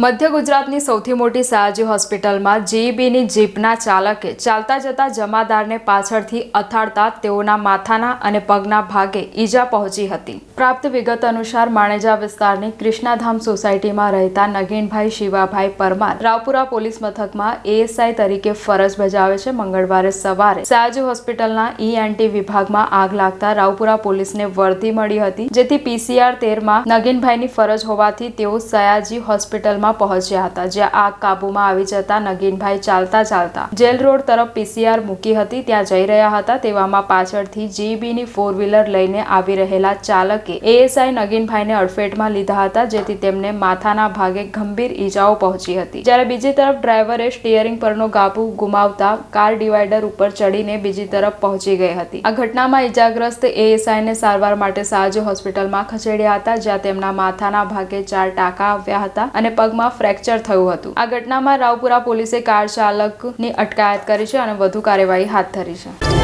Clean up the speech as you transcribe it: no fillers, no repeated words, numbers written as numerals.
મધ્ય ગુજરાતની સૌથી મોટી સયાજી હોસ્પિટલમાં જીઈબીની જીપના ચાલકે ચાલતા જતા જમાદારને પાછળથી અથાડતા તેઓના માથાના અને પગના ભાગે ઈજા પહોંચી હતી। પ્રાપ્ત વિગત અનુસાર માણેજા વિસ્તારની કૃષ્ણાધામ સોસાયટીમાં રહેતા નગીનભાઈ શિવાભાઈ પરમાર રાવપુરા પોલીસ મથકમાં એએસઆઈ તરીકે ફરજ બજાવે છે। મંગળવારે સવારે સયાજી હોસ્પિટલના ઈએનટી વિભાગમાં આગ લાગતા રાવપુરા પોલીસને વર્દી મળી હતી, જેથી પીસીઆર 13માં નગીનભાઈની ફરજ હોવાથી તેઓ સયાજી હોસ્પિટલમાં પહોંચ્યા હતા, જ્યાં આગ કાબુમાં આવી જતા નગીનભાઈ ચાલતા જેલ રોડ તરફ પીસીઆર મૂકી હતી ત્યાં જઈ રહ્યા હતા। તેવામાં પાછળથી જીઈબીની 4 વ્હીલર લઈને આવી રહેલા ચાલકે એએસઆઈ નગીનભાઈને અડફેટમાં લીધા હતા, જેથી તેમને માથાના ભાગે ગંભીર ઈજાઓ પહોંચી હતી। જ્યારે બીજી તરફ ડ્રાઈવરે સ્ટીયરિંગ પરનો કાબુ ગુમાવતા કાર ડિવાઈડર ઉપર ચડીને બીજી તરફ પહોંચી ગઈ હતી। આ ઘટનામાં ઈજાગ્રસ્ત એએસઆઈને સારવાર માટે સયાજી હોસ્પિટલમાં ખસેડ્યા હતા, જ્યાં તેમના માથાના ભાગે 4 ટાંકા આવ્યા હતા અને પગમાં ફ્રેક્ચર થયું હતું। આ ઘટનામાં રાવપુરા પોલીસે કાર ચાલકની અટકાયત કરી છે અને વધુ કાર્યવાહી હાથ ધરી છે।